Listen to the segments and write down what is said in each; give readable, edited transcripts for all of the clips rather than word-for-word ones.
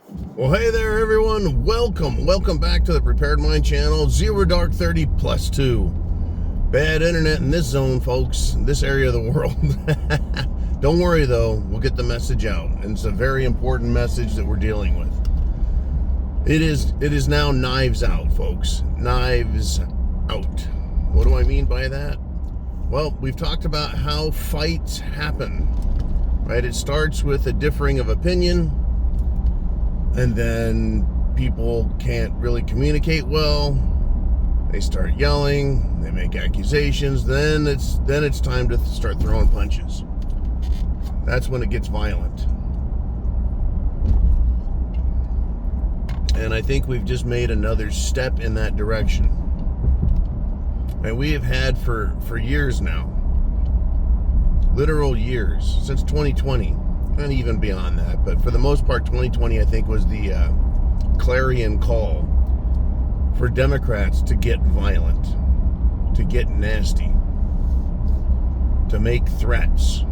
Well, hey there, everyone. Welcome back to the Prepared Mind channel. 0 Dark 30 plus 2. Bad internet in this zone, folks, in this area of the world. Don't worry, though. We'll get the message out. And it's a very important message that we're dealing with. It is now knives out, folks. Knives out. What do I mean by that? Well, we've talked about how fights happen, right? It starts with a differing of opinion, and then people can't really communicate well. They start yelling, they make accusations, then it's time to start throwing punches. That's when it gets violent. And I think we've just made another step in that direction. And we have had for years now, literal years, since 2020, and even beyond that, but for the most part, 2020, I think, was the clarion call for Democrats to get violent, to get nasty, to make threats,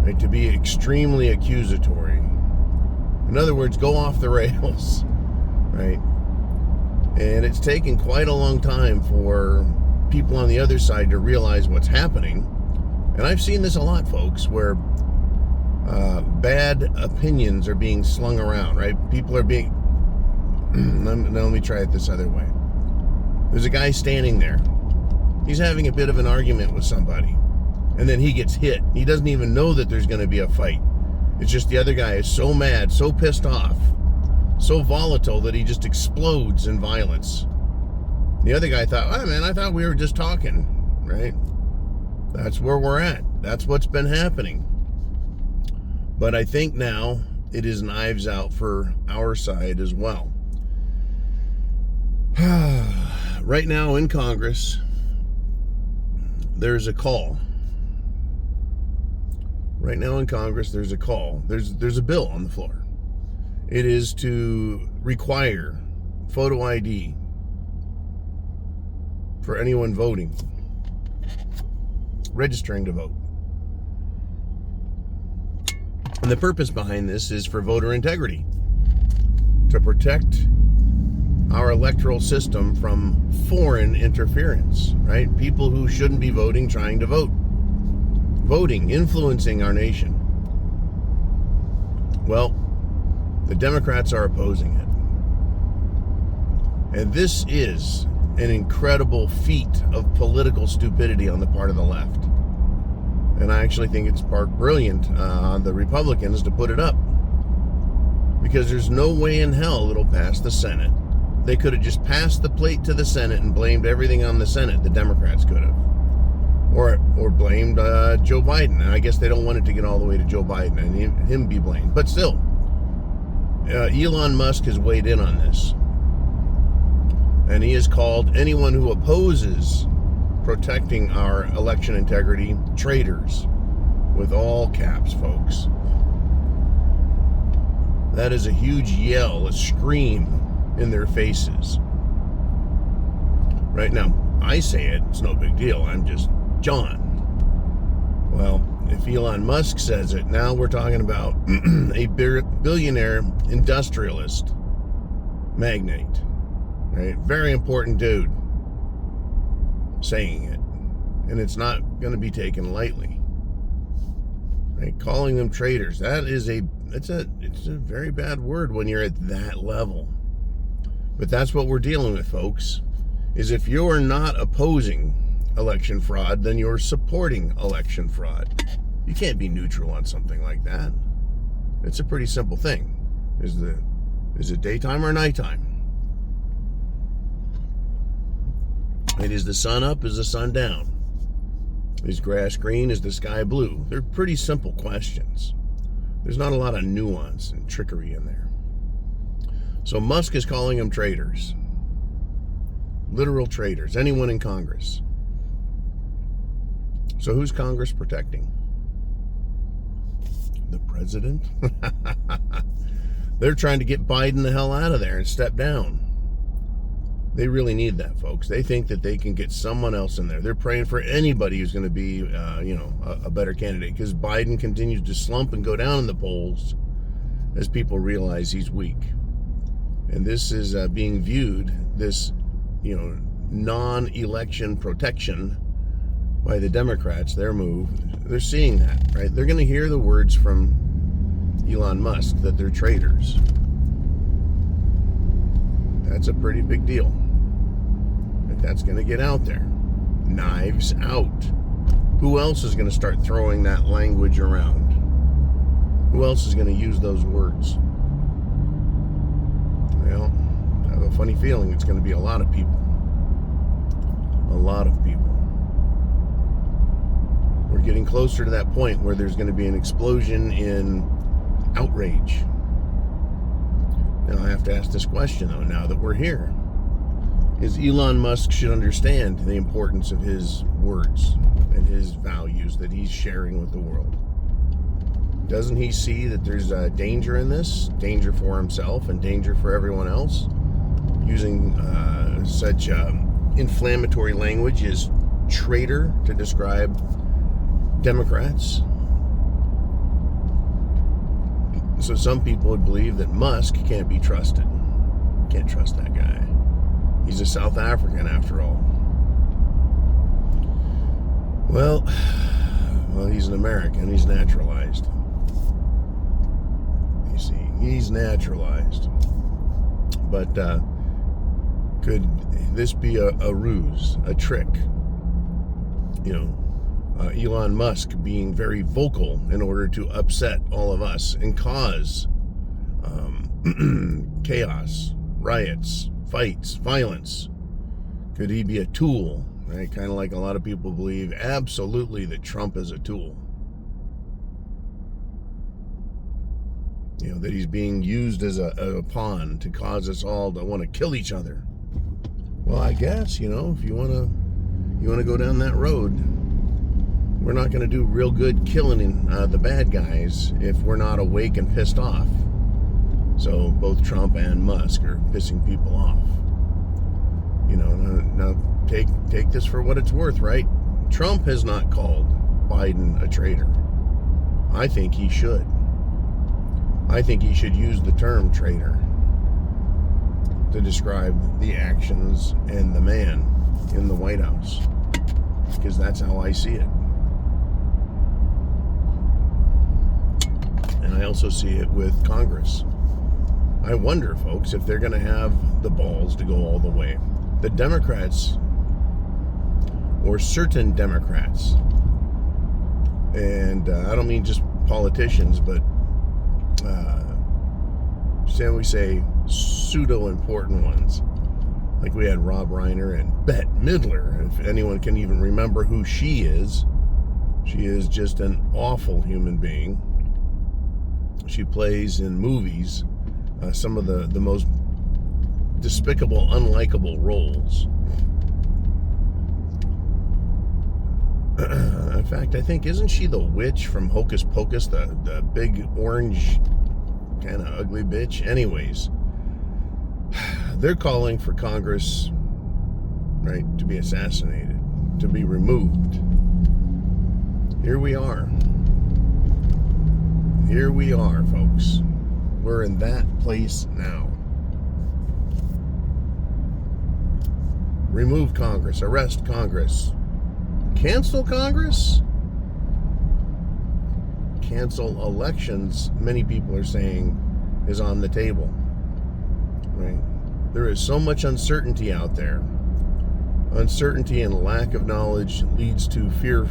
right? To be extremely accusatory. In other words, go off the rails, right? And it's taken quite a long time for people on the other side to realize what's happening. And I've seen this a lot, folks, where bad opinions are being slung around, right? People are being... Let me try it this other way. There's a guy standing there. He's having a bit of an argument with somebody, and then he gets hit. He doesn't even know that there's going to be a fight. It's just the other guy is so mad, so pissed off, so volatile that he just explodes in violence. The other guy thought, oh man, I thought we were just talking, right? That's where we're at. That's what's been happening. But I think now it is knives out for our side as well. Right now in Congress, there's a call. Right now in Congress, there's a call. There's a bill on the floor. It is to require photo ID for anyone voting, registering to vote. And the purpose behind this is for voter integrity, to protect our electoral system from foreign interference, right? People who shouldn't be voting trying to vote. Voting, influencing our nation. Well, the Democrats are opposing it. And this is an incredible feat of political stupidity on the part of the left. And I actually think it's brilliant on the Republicans to put it up. Because there's no way in hell it'll pass the Senate. They could have just passed the plate to the Senate and blamed everything on the Senate. The Democrats could have. Or blamed Joe Biden. And I guess they don't want it to get all the way to Joe Biden and him be blamed. But still, Elon Musk has weighed in on this. And he has called anyone who opposes protecting our election integrity traitors, with all caps, folks. That is a huge yell, a scream in their faces. Right now, I say it, it's no big deal. I'm just John. Well, if Elon Musk says it, now we're talking about a billionaire industrialist magnate, right? Very important dude saying it, and it's not going to be taken lightly, right? Calling them traitors, that is it's a very bad word when you're at that level. But that's what we're dealing with, folks, is if you're not opposing election fraud, then you're supporting election fraud. You can't be neutral on something like that. It's a pretty simple thing. Is it daytime or nighttime? Is the sun up? Is the sun down? Is grass green? Is the sky blue? They're pretty simple questions. There's not a lot of nuance and trickery in there. So Musk is calling them traitors. Literal traitors. Anyone in Congress. So who's Congress protecting? The president? They're trying to get Biden the hell out of there and step down. They really need that, folks. They think that they can get someone else in there. They're praying for anybody who's going to be, a better candidate, because Biden continues to slump and go down in the polls. as people realize he's weak. And this is being viewed, this, non-election protection by the Democrats, their move. They're seeing that, right? They're going to hear the words from Elon Musk that they're traitors. That's a pretty big deal. But that's going to get out there. Knives out. Who else is going to start throwing that language around? Who else is going to use those words? Well, I have a funny feeling it's going to be a lot of people. A lot of people. We're getting closer to that point where there's going to be an explosion in outrage. Now I have to ask this question, though, now that we're here. Is Elon Musk should understand the importance of his words and his values that he's sharing with the world. Doesn't he see that there's a danger in this? Danger for himself and danger for everyone else? Using such inflammatory language as traitor to describe Democrats. So some people would believe that Musk can't be trusted. Can't trust that guy. He's a South African after all. Well, he's an American. He's naturalized. You see, he's naturalized. But could this be a ruse, a trick? Elon Musk being very vocal in order to upset all of us and cause chaos, riots, fights, violence. Could he be a tool? Right? Kind of like a lot of people believe absolutely that Trump is a tool. That he's being used as a pawn to cause us all to want to kill each other. Well, I guess, if you want to go down that road, we're not going to do real good killing the bad guys if we're not awake and pissed off. So both Trump and Musk are pissing people off. Now take this for what it's worth, right? Trump has not called Biden a traitor. I think he should. I think he should use the term traitor to describe the actions and the man in the White House, because that's how I see it. And I also see it with Congress. I wonder, folks, if they're going to have the balls to go all the way. The Democrats, or certain Democrats, and I don't mean just politicians, but shall we say pseudo-important ones. Like we had Rob Reiner and Bette Midler. If anyone can even remember who she is just an awful human being. She plays in movies some of the most despicable, unlikable roles. In fact, I think, isn't she the witch from Hocus Pocus, the big orange kind of ugly bitch? Anyways, they're calling for Congress, right, to be assassinated, to be removed. Here we are. Here we are, folks. We're in that place now. Remove Congress, arrest Congress, cancel Congress, cancel elections, many people are saying, is on the table. Right? There is so much uncertainty out there. Uncertainty and lack of knowledge leads to fear.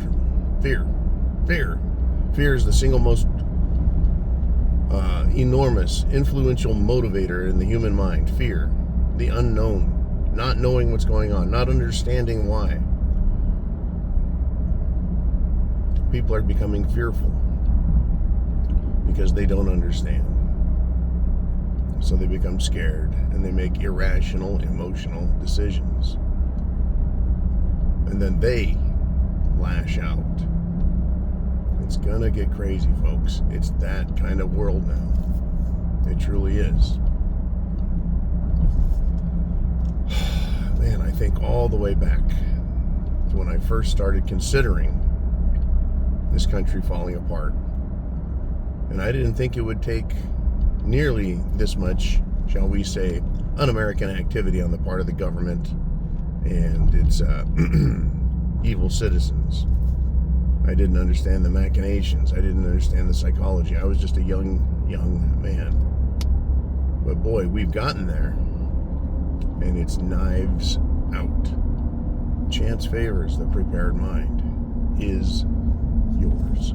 Fear is the single most enormous, influential motivator in the human mind. Fear, the unknown, not knowing what's going on, not understanding why. People are becoming fearful because they don't understand. So they become scared and they make irrational, emotional decisions. And then they lash out. It's gonna get crazy, folks. It's that kind of world now. It truly is. Man, I think all the way back to when I first started considering this country falling apart. And I didn't think it would take nearly this much, shall we say, un-American activity on the part of the government and its evil citizens. I didn't understand the machinations. I didn't understand the psychology. I was just a young man. But boy, we've gotten there. And it's knives out. Chance favors the prepared mind is yours.